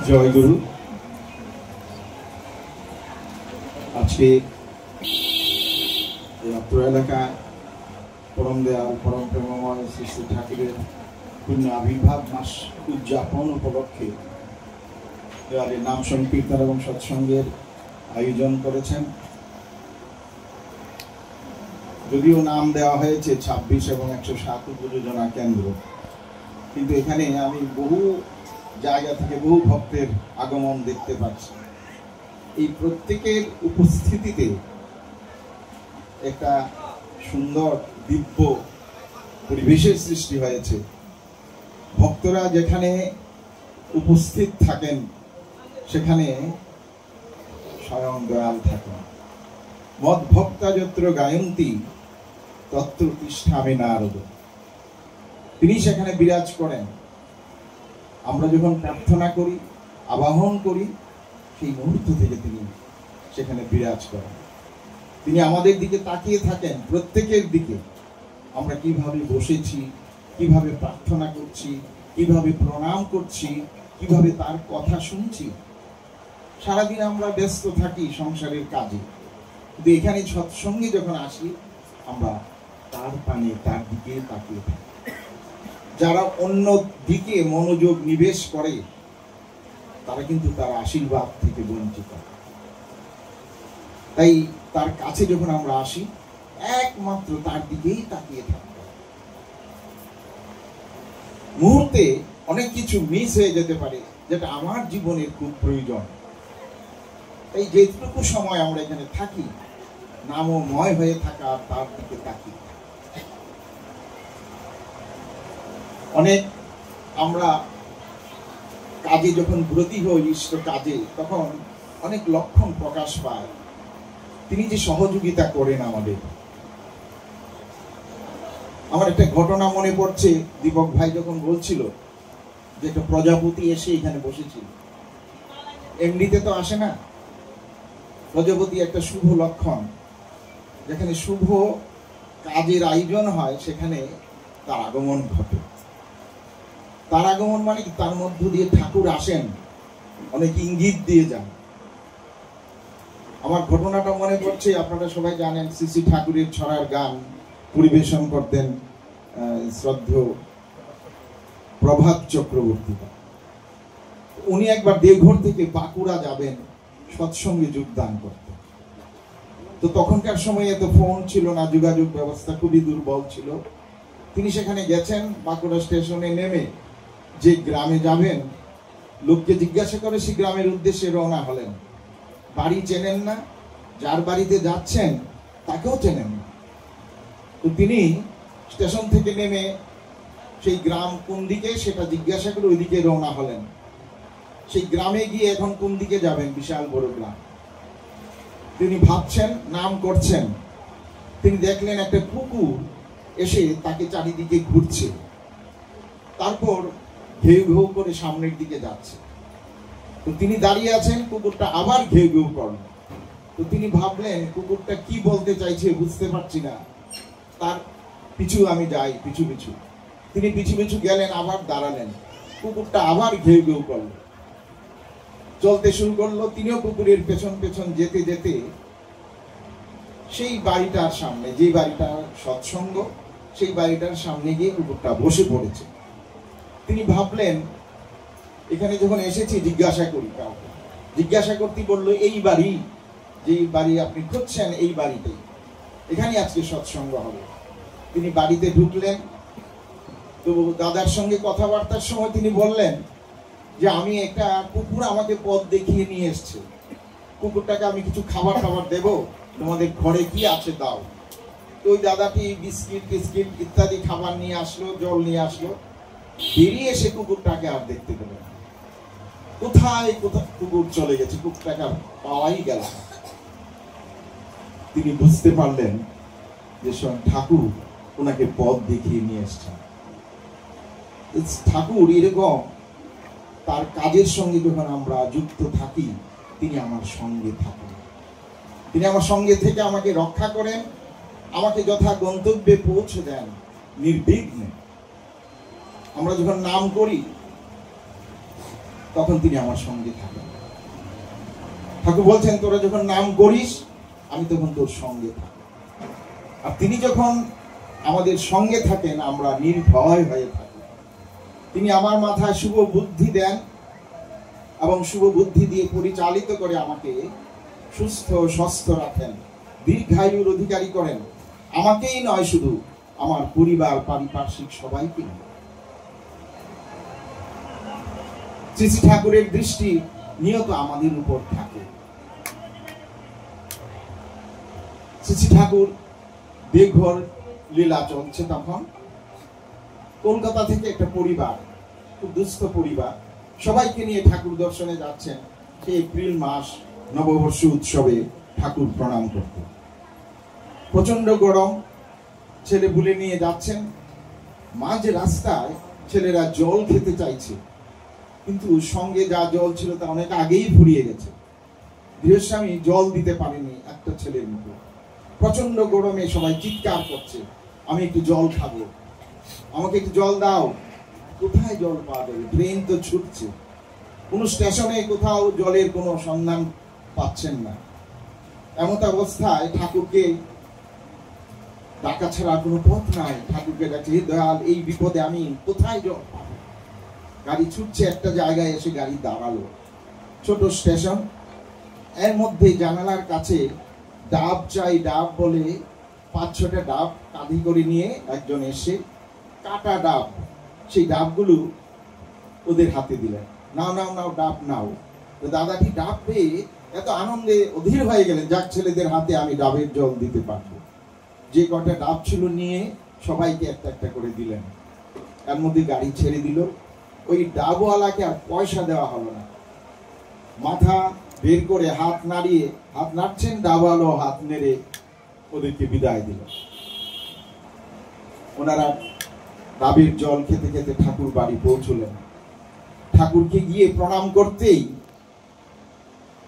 জয় গুরু। আজকে অত্র এলাকা পরম দয়াল পরম প্রেমময় শ্রী শ্রী ঠাকুরের পূর্ণ আবির্ভাব মাস উদযাপন উপলক্ষে দেওয়ালের নাম সংকীর্তন এবং সৎসঙ্গের আয়োজন করেছেন। যদিও নাম দেওয়া হয়েছে 26 এবং 107 উপযোজনা কেন্দ্র, কিন্তু এখানে আমি বহু জায়গা থেকে বহু ভক্তের আগমন দেখতে পাচ্ছি। এই প্রত্যেকের উপস্থিতিতে একটা সুন্দর দিব্য পরিবেশের সৃষ্টি হয়েছে। ভক্তরা যেখানে উপস্থিত থাকেন সেখানে স্বয়ং দয়াল থাকেন। মদ ভক্তা যত্র গায়ন্তী তত্র তিষ্ঠামে নারদ। তিনি সেখানে বিরাজ করেন। আমরা যখন প্রার্থনা করি, আবাহন করি, সেই মুহূর্ত থেকে তিনি সেখানে বিরাজ করেন। তিনি আমাদের দিকে তাকিয়ে থাকেন, প্রত্যেকের দিকে। আমরা কিভাবে বসেছি, কিভাবে প্রার্থনা করছি, কিভাবে প্রণাম করছি, কিভাবে তার কথা শুনছি। সারাদিন আমরা ব্যস্ত থাকি সংসারের কাজে, কিন্তু এখানে সৎসঙ্গে যখন আসি আমরা তার পানে তার দিকে তাকিয়ে থাকি। যারা অন্য দিকে মনোযোগ নিবেশ করে তারা কিন্তু তার আশীর্বাদ থেকে বঞ্চিত। তাই তার কাছে যখন আমরা আসি একমাত্র তার দিকেই তাকিয়ে থাকব। মুহূর্তে অনেক কিছু মিস হয়ে যেতে পারে যেটা আমার জীবনের খুব প্রয়োজন। তাই যেটুকু সময় আমরা এখানে থাকি নামময় হয়ে থাকা, তার দিকে তাকিয়ে। অনেক আমরা কাজে যখন ব্রতী হই, ইষ্ট কাজে, তখন অনেক লক্ষণ প্রকাশ পায়। তিনি যে সহযোগিতা করেন আমাদের। আমার একটা ঘটনা মনে পড়ছে, দীপক ভাই যখন বলছিল যে একটা প্রজাপতি এসে এখানে বসেছিল। এমনিতে তো আসে না। প্রজাপতি একটা শুভ লক্ষণ। যেখানে শুভ কাজের আয়োজন হয় সেখানে তার আগমন ঘটে। তার আগমন মানে কি, তার মধ্য দিয়ে ঠাকুর আসেন, অনেক ইঙ্গিত দিয়ে যান। আমার ঘটনাটা মনে পড়ছে, আপনারা সবাই জানেন শ্রী শ্রী ঠাকুরের ছড়ার গান পরিবেশন করতেন শ্রদ্ধেয় প্রভাত চক্রবর্তী। উনি একবার দেওঘর থেকে বাঁকুড়া যাবেন সৎসঙ্গে যোগদান করতে। তো তখনকার সময়ে তো ফোন ছিল না, যোগাযোগ ব্যবস্থা খুবই দুর্বল ছিল। তিনি সেখানে গেছেন, বাঁকুড়া স্টেশনে নেমে যে গ্রামে যাবেন লোককে জিজ্ঞাসা করে সেই গ্রামের উদ্দেশ্যে রওনা হলেন। বাড়ি চেনেন না, যার বাড়িতে যাচ্ছেন তাকেও চেনেন না। তো তিনি স্টেশন থেকে নেমে সেই গ্রাম কোন দিকে সেটা জিজ্ঞাসা করে ওইদিকে রওনা হলেন। সেই গ্রামে গিয়ে এখন কোন দিকে যাবেন, বিশাল বড় গ্রাম। তিনি ভাবছেন, নাম করছেন। তিনি দেখলেন একটা কুকুর এসে তাকে চারিদিকে ঘুরছে, তারপর ঘেউ ঘেউ করে সামনের দিকে যাচ্ছে। তো তিনি দাঁড়িয়ে আছেন, কুকুরটা আবার ঘেউ ঘেউ করল। তো তিনি ভাবলেন কুকুরটা কি বলতে চাইছে বুঝতে পারছি না, তার পিছু আমি যাই, পিছু পিছু। তিনি পিছু পিছু গেলেন, আবার দাঁড়ালেন, কুকুরটা আবার ঘেউ ঘেউ করল, চলতে শুরু করলো। তিনিও কুকুরের পেছন পেছন যেতে যেতে সেই বাড়িটার সামনে, যে বাড়িটা সৎসঙ্গ, সেই বাড়িটার সামনে গিয়ে কুকুরটা বসে পড়েছে। তিনি ভাবলেন এখানে যখন এসেছি জিজ্ঞাসা করি কাউকে। জিজ্ঞাসা করতে বললো এই বাড়ি, যে বাড়ি আপনি খুঁজছেন এই বাড়িতেই, এখানে আজকে সৎসঙ্গ হবে। তিনি বাড়িতে ঢুকলেন। তো দাদার সঙ্গে কথাবার্তার সময় তিনি বললেন যে আমি একটা কুকুর আমাকে পথ দেখিয়ে নিয়ে এসছে, কুকুরটাকে আমি কিছু খাবার খাবার দেবো, তোমাদের ঘরে কি আছে দাও। তো ওই দাদাটি বিস্কিট টিস্কিট ইত্যাদি খাবার নিয়ে আসলো, জল নিয়ে আসলো। বেরিয়ে এসে কুকুরটাকে আর দেখতে পেলেন, কোথায় কোথায় কুকুর চলে গেছে, কুকুরটাকে আর পাওয়াই গেল। তিনি বুঝতে পারলেন যে স্বয়ং ঠাকুর ওনাকে পথ দেখিয়ে নিয়ে এসছেন। ঠাকুর এরকম তার কাজের সঙ্গে যখন আমরা যুক্ত থাকি তিনি আমার সঙ্গে থাকেন। তিনি আমার সঙ্গে থেকে আমাকে রক্ষা করেন, আমাকে যথা গন্তব্যে পৌঁছে দেন নির্বিঘ্নে। আমরা যখন নাম করি তখন তিনি আমার সঙ্গে থাকেন। ঠাকুর বলছেন, তোরা যখন নাম করিস আমি তখন তোর সঙ্গে থাকি। আর তিনি যখন আমাদের সঙ্গে থাকেন আমরা নির্ভয় হয়ে থাকি। তিনি আমার মাথায় শুভ বুদ্ধি দেন এবং শুভ বুদ্ধি দিয়ে পরিচালিত করে আমাকে সুস্থ স্বস্থ রাখেন, দীর্ঘায়ুর অধিকারী করেন। আমাকেই নয়, শুধু আমার পরিবার পারিপার্শ্বিক সবাইকে। শ্রী শ্রী ঠাকুরের দৃষ্টি নিয়ত আমাদের উপর থাকে। শ্রী শ্রী ঠাকুর দেওঘর লীলা চলছে, তখন কলকাতা থেকে একটা পরিবার, খুব দুস্থ পরিবার, সবাইকে নিয়ে ঠাকুর দর্শনে যাচ্ছেন। সে এপ্রিল মাস, নববর্ষ উৎসবে ঠাকুর প্রণাম করতে। প্রচন্ড গরম, ছেলে বুলে নিয়ে যাচ্ছেন। মাঝ রাস্তায় ছেলেরা জল খেতে চাইছে, কিন্তু সঙ্গে যা জল ছিল তা অনেক আগেই ফুরিয়ে গেছে। গৃহস্বামী জল দিতে পারেনি একটা ছেলের মুখে। প্রচন্ড গরমে সবাই চিৎকার করছে, আমি একটু জল খাবো, আমাকে একটু জল দাও। কোথায় জল পাওয়া যাবে? ট্রেন তো ছুটছে, কোনো স্টেশনে কোথাও জলের কোনো সন্ধান পাচ্ছেন না। এমত অবস্থায় ঠাকুরকে ডাকা ছাড়া কোনো পথ নাই। ঠাকুরকে ডাকছে, হে দয়াল, এই বিপদে আমি কোথায় জল পাবো? গাড়ি ছুটছে, একটা জায়গায় এসে গাড়ি দাঁড়ালো, ছোট স্টেশন। এর মধ্যে জানালার কাছে ডাব চাই, ডাব বলে 5-6টা ডাব কাঁধি করে নিয়ে একজন এসে কাটা ডাব, সেই ডাবগুলো ওদের হাতে দিলেন। নাও নাও নাও, ডাব নাও। তো দাদাটি ডাব পেয়ে এত আনন্দে অধীর হয়ে গেলেন, যাক ছেলেদের হাতে আমি ডাবের জল দিতে পারবো। যে কটা ডাব ছিল নিয়ে সবাইকে একটা একটা করে দিলেন। এর মধ্যে গাড়ি ছেড়ে দিল। ওই ডাবওয়ালাকে আর পয়সা দেওয়া হলো না। মাথা বের করে হাত নাড়িয়ে, হাত নাড়ছেন, ডাবওয়ালা হাত নেড়ে ওদেরকে বিদায় দিল। ওনারা ডাবের জল খেতে খেতে ঠাকুর বাড়ি পৌঁছলেন। ঠাকুরকে গিয়ে প্রণাম করতেই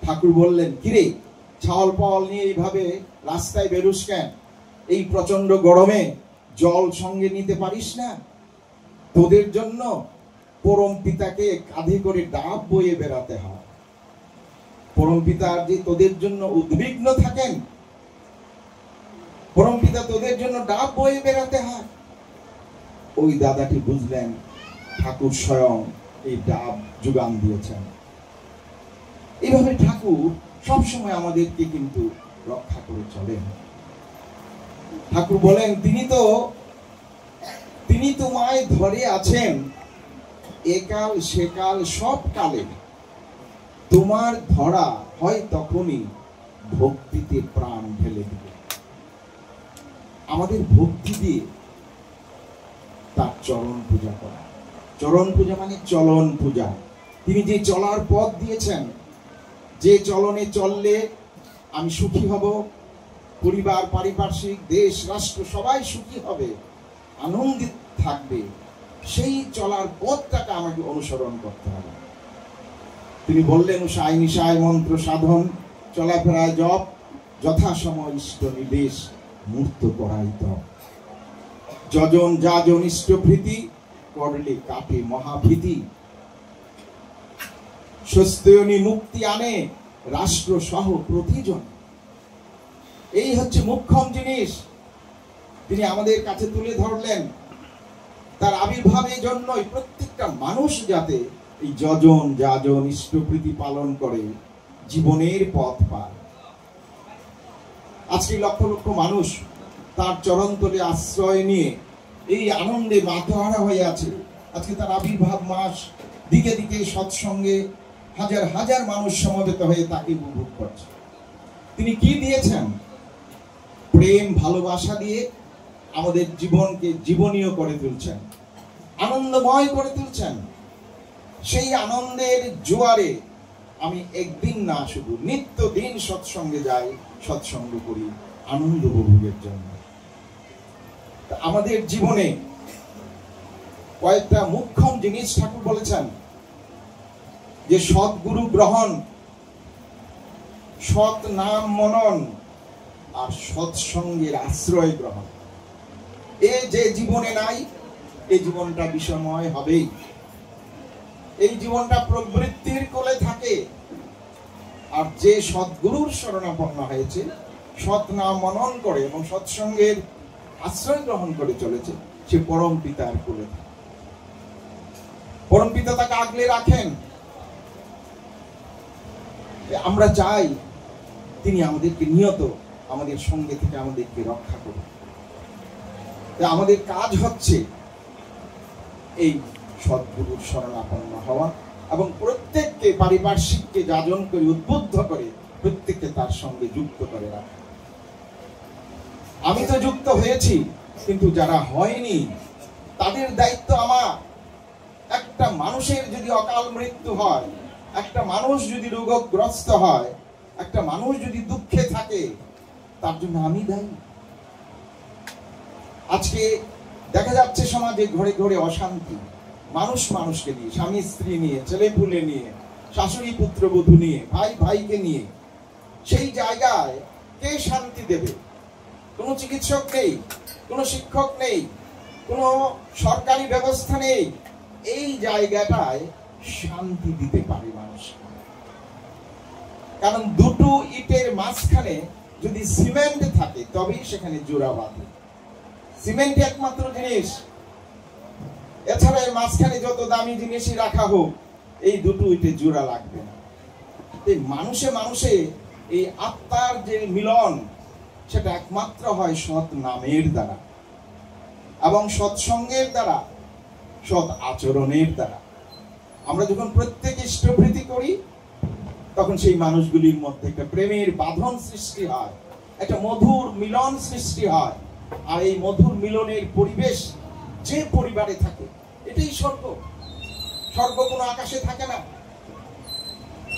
ঠাকুর বললেন, কিরে, ছাল পাল নিয়ে এইভাবে রাস্তায় বেরোস কেন? এই প্রচন্ড গরমে জল সঙ্গে নিতে পারিস না? তোদের জন্য পরম পিতাকে কাঁধে করে ডাব বয়ে বেড়াতে হয়। পরম পিতা যে তোদের জন্য উদ্বিগ্ন থাকেন, পরম পিতা তোদের জন্য ডাব বয়ে বেড়াতে হয়। ওই দাদাটি বুঝলেন ঠাকুর স্বয়ং এই ডাব যোগান দিয়েছেন। এইভাবে ঠাকুর সবসময় আমাদেরকে কিন্তু রক্ষা করে চলেন। ঠাকুর বলেন, তিনি তোমায় ধরে আছেন একাল সেকাল সব কালে। তোমার ধরা হয় তখনই ভক্তিতে প্রাণ ঢেলে দিবে। আমাদের ভক্তি দিয়ে তার চরণ পূজা করা। চরণ পূজা মানে চলন পূজা। তিনি যে চলার পথ দিয়েছেন, যে চলনে চললে আমি সুখী হব, পরিবার পারিপার্শ্বিক দেশ রাষ্ট্র সবাই সুখী হবে, আনন্দিত থাকবে, সেই চলার পথটাকে আমাকে অনুসরণ করতে হবে। তিনি বললেন, উষায় নিশায় মন্ত্র সাধন, চলাফেরায় জপ, যথাসময় ইষ্ট নিবেশ, মূর্ত করাই তপ। যজন যাজন ইষ্ট প্রীতি, করলে কাটে মহাভীতি। স্বস্তিয়নি মুক্তি আনে, রাষ্ট্র সহ প্রতিজন। এই হচ্ছে মুখ্যম জিনিস তিনি আমাদের কাছে তুলে ধরলেন। তার আবির্ভাবের জন্যই প্রত্যেকটা মানুষ যাতে এই যজন যাজন ইষ্টপ্রীতি পালন করে জীবনের পথ পায়। আজকে লক্ষ লক্ষ মানুষ তার চরণতলে আশ্রয় নিয়ে এই আনন্দে মাতোহারা হয়ে আছে। আজকে তার আবির্ভাব মাস, দিকে দিকে সৎসঙ্গে হাজার হাজার মানুষ সমবেত হয়ে তাকে উপভোগ করছে। তিনি কি দিয়েছেন? প্রেম ভালোবাসা দিয়ে আমাদের জীবনকে জীবনীয় করে তুলছেন, আনন্দময় করে তুলছেন। সেই আনন্দের জোয়ারে আমি একদিন না, শুধু নিত্যদিন সৎসঙ্গে যাই, সৎসঙ্গ করি আনন্দ উপভোগের জন্য। আমাদের জীবনে কয়েকটা মুখ্যম জিনিস ঠাকুর বলেছেন, যে সৎগুরু গ্রহণ, সৎ নাম মনন আর সৎসঙ্গের আশ্রয় গ্রহণ। এ যে জীবনে নাই, এই জীবনটা বিষময় হবেই। এই জীবনটা প্রবৃত্তির কোলে থাকে। আর যে সদ্গুরুর শরণাপন্ন হয়েছে, সৎ নাম মনন করে এবং সৎসঙ্গের আশ্রয় গ্রহণ করে চলেছে, সে পরম পিতার কোলে থাকে। পরম পিতা তাকে আগলে রাখেন। আমরা চাই তিনি আমাদেরকে নিয়ত আমাদের সঙ্গে থেকে আমাদেরকে রক্ষা করুন। আমাদের কাজ হচ্ছে এই সদ্গুরুর শরণাপন্ন হওয়া এবং প্রত্যেককে পারিপার্শ্বিককে যাজন করে উদ্বুদ্ধ করে প্রত্যেককে তার সঙ্গে যুক্ত করে রাখা। আমি তো যুক্ত হয়েছি, কিন্তু যারা হয়নি তাদের দায়িত্ব আমার। একটা মানুষের যদি অকাল মৃত্যু হয়, একটা মানুষ যদি রোগগ্রস্ত হয়, একটা মানুষ যদি দুঃখে থাকে, তার জন্য আমি দায়ী। আজকে দেখা যাচ্ছে সমাজে ঘরে ঘরে অশান্তি, মানুষ মানুষকে নিয়ে, স্বামী স্ত্রী নিয়ে, ছেলে পুলে নিয়ে, শাশুড়ি পুত্রবধূ নিয়ে, ভাই ভাইকে নিয়ে। সেই জায়গায় কে শান্তি দেবে? কোনো চিকিৎসক নেই, কোনো শিক্ষক নেই, কোনো সরকারি ব্যবস্থা নেই। এই জায়গাটায় শান্তি দিতে পারে মানুষ। কারণ দুটো ইটের মাঝখানে যদি সিমেন্ট থাকে তবেই সেখানে জোড়া বাঁধে। সিমেন্ট একমাত্র জিনিস, এছাড়া এর মাঝখানে যত দামি জিনিসই রাখা হোক, এই দুটো ইটে জোড়া লাগবে না। মানুষে মানুষে এই আত্মার যে মিলন, সেটা একমাত্র হয় সৎ নামের দ্বারা এবং সৎসঙ্গের দ্বারা, সৎ আচরণের দ্বারা। আমরা যখন প্রত্যেক ইষ্টভৃতি করি, তখন সেই মানুষগুলির মধ্যে একটা প্রেমের বাঁধন সৃষ্টি হয়, একটা মধুর মিলন সৃষ্টি হয়। আর এই মধুর মিলনের পরিবেশ যে পরিবারে থাকে, এটাই স্বর্গ। স্বর্গ কোনো আকাশে থাকে না।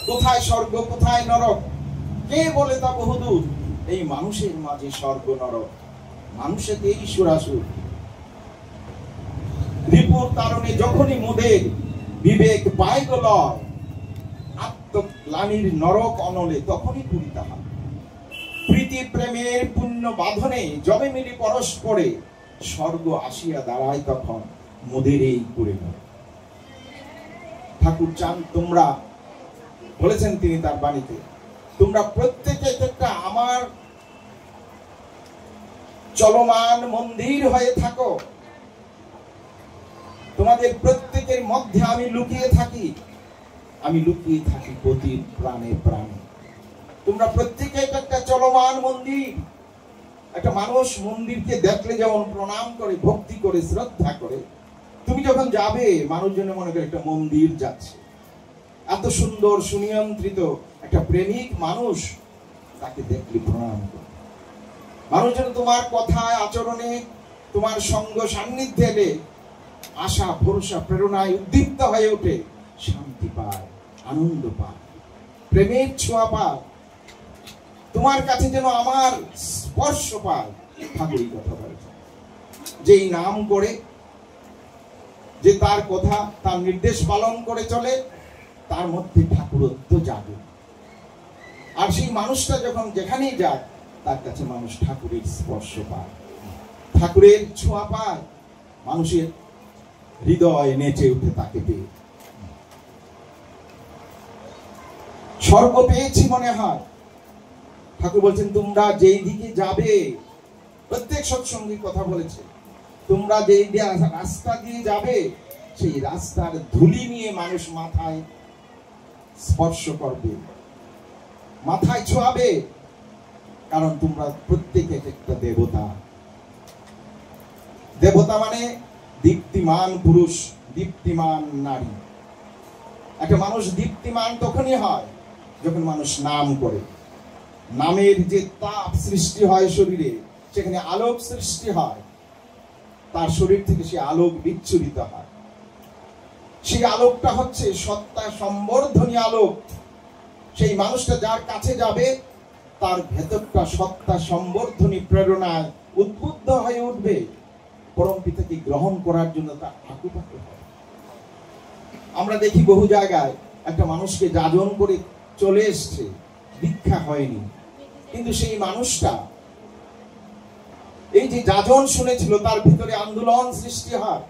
কোথায় স্বর্গ, কোথায় নরক, কে বলে তা বহুদূর। এই মানুষের মাঝে স্বর্গ নরক, মানুষেতেই সুরাসুর। রিপুর কারণে যখনই মোদের বিবেক পায় গো লয়, আত্মগ্লানির নরক অনলে তখনই পুরিতা হয়। প্রীতি প্রেমের পুণ্য বাঁধনে যবে মিলি পরস্পরে, স্বর্গ আসিয়া দাঁড়ায় তখন মোদের এই করে। ঠাকুর চান তোমরা, বলেছেন তিনি তার বাণীতে, তোমরা প্রত্যেকে একটা আমার চলমান মন্দির হয়ে থাকো। তোমাদের প্রত্যেকের মধ্যে আমি লুকিয়ে থাকি, আমি লুকিয়ে থাকি প্রতি প্রাণে প্রাণে। তোমরা প্রত্যেকে একটা চলমান মন্দির। একটা মানুষ মন্দিরকে দেখলে যেমন প্রণাম করে, ভক্তি করে, শ্রদ্ধা করে, তুমি যখন যাবে মানুষজনে মনে করে একটা মন্দির যাচ্ছে। এত সুন্দর সুনিয়ন্ত্রিত একটা প্রেমিক মানুষ, তাকে দেখলে প্রণাম করে। মানুষজন তোমার কথায়, আচরণে, তোমার সঙ্গ সান্নিধ্যে এলে আশা, ভরসা, প্রেরণায় উদ্দীপ্ত হয়ে ওঠে, শান্তি পায়, আনন্দ পায়, প্রেমের ছোঁয়া পায়। তোমার কাছে যেন আমার স্পর্শ পায়। ঠাকুর এই কথা বলেছেন, যেই নাম করে, যে তার কথা, তার নির্দেশ পালন করে চলে, তার মধ্যে ঠাকুরত্ব জাগে। আর সেই মানুষটা যখন যেখানেই যায়, তার কাছে মানুষ ঠাকুরের স্পর্শ পায়, ঠাকুরের ছোঁয়া পায়। মানুষের হৃদয় নেচে উঠে তাকে পেয়ে। স্বর্গ পেয়েছি মনে হয়। ঠাকুর বলছেন তোমরা যেই দিকে যাবে, প্রত্যেক সৎসঙ্গীর কথা বলেছে, তোমরা যেই রাস্তা দিয়ে যাবে, সেই রাস্তার ধুলি নিয়ে মানুষ মাথায় স্পর্শ করবে, মাথায় ছোঁয়াবে। কারণ তোমরা প্রত্যেকে একটা দেবতা। দেবতা মানে দীপ্তিমান পুরুষ, দীপ্তিমান নারী। একটা মানুষ দীপ্তিমান তখনই হয় যখন মানুষ নাম করে। নামের যে তাপ সৃষ্টি হয় শরীরে, সেখানে আলোক সৃষ্টি হয়, তার শরীর থেকে সে আলোক বিচ্ছুরিত হয়। সেই আলোকটা হচ্ছে সত্তা সম্বর্ধনী আলোক। সেই মানুষটা যার কাছে যাবে, তার ভেতরটা সত্তা সম্বর্ধনী প্রেরণায় উদ্বুদ্ধ হয়ে উঠবে, পরম পিতাকে গ্রহণ করার জন্য তার আকুপাকু হয়। আমরা দেখি বহু জায়গায় একটা মানুষকে যাজন করে চলে এসছে, দীক্ষা হয়নি, কিন্তু সেই মানুষটা এই যে যাজন শুনেছিল, তার ভিতরে আন্দোলন সৃষ্টি হয়।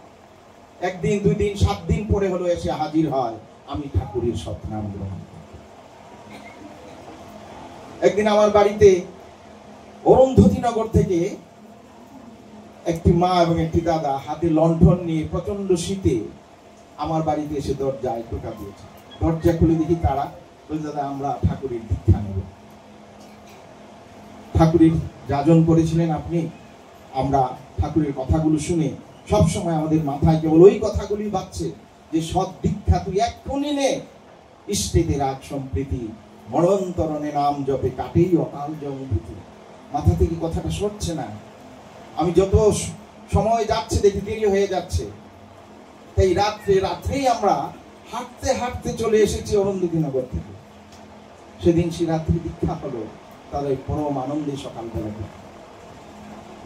একদিন, 2 দিন, 7 দিন পরে হলো এসে হাজির হয়, আমি ঠাকুরের সৎনাম গ্রহণ করি। একদিন আমার বাড়িতে অরুন্ধতিনগর থেকে একটি মা এবং একটি দাদা হাতে লণ্ঠন নিয়ে প্রচন্ড শীতে আমার বাড়িতে এসে দরজায় টোকা দিয়েছে। দরজা খুলে দেখি তারা, বলে, দাদা আমরা ঠাকুরের দীক্ষা নেব। ঠাকুরের যাজন করেছিলেন আপনি। আমরা ঠাকুরের কথাগুলো শুনে সবসময় আমাদের মাথায় কেবল ওই কথাগুলি বাজছে যে সৎ দীক্ষা তুই এক্ষুনি নে, ইষ্টেতে রাগ সম্প্রীতি, মরণতরণে নাম জপে কাটেই অকাল জমভূতি। মাথা থেকে কথাটা সরছে না। আমি যত সময় যাচ্ছে দেখি দেরি হয়ে যাচ্ছে। তাই রাত্রেই আমরা হাঁটতে হাঁটতে চলে এসেছি অরুন্ধতিনগর থেকে। সেদিন শিবরাত্রি দীক্ষা হলো, তাদের পরম আনন্দে সকালবেলা।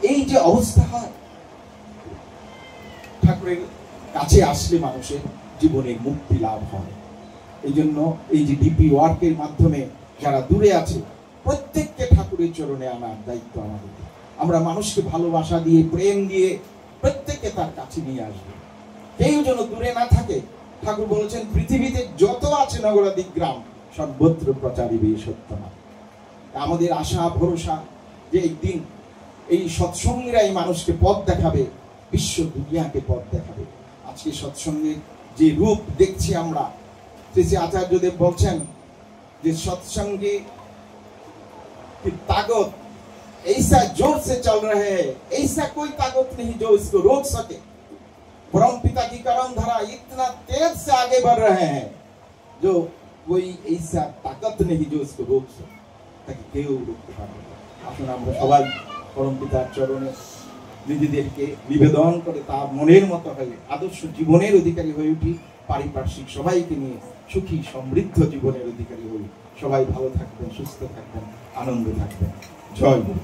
এই যে অবস্থা হয়, ঠাকুরের কাছে আসলে মানুষের জীবনে মুক্তি লাভ হয়। এই জন্য এই যে ডিপি ওয়ার্কের মাধ্যমে যারা দূরে আছে প্রত্যেককে ঠাকুরের চরণে আনার দায়িত্ব আমাদের। আমরা মানুষকে ভালোবাসা দিয়ে, প্রেম দিয়ে প্রত্যেককে তার কাছে নিয়ে আসবে। কেউ যেন দূরে না থাকে। ঠাকুর বলেছেন পৃথিবীতে যত আছে নগরাদি গ্রাম সর্বত্র প্রচারিবে সত্যনাম। আমাদের আশা ভরসা যে একদিন এই সৎসঙ্গীরাই মানুষকে পথ দেখাবে, বিশ্ব দুনিয়াকে পথ দেখাবে। আজকে সৎসঙ্গের যে রূপ দেখছি আমরা, শ্রী আচার্যদেব বলছেন যে সৎসঙ্গে ताकत ऐसा जोर से चल रहे हैं, ऐसा कोई ताकत नहीं जो इसको रोक सके। परम पिता की करम धारा इतना तेज से आगे बढ़ रहे हैं जो कोई ऐसा ताकत नहीं जो इसको रोक सके। ताकि কেউ রুখতে পারবে না। আসুন আমরা সবাই পরম পিতার চরণে নিজেদেরকে নিবেদন করে তার মনের মতো হয়ে আদর্শ জীবনের অধিকারী হয়ে উঠি। পারিপার্শ্বিক সবাইকে নিয়ে সুখী সমৃদ্ধ জীবনের অধিকারী হই। সবাই ভালো থাকবেন, সুস্থ থাকবেন, আনন্দে থাকবেন। জয় গুরু।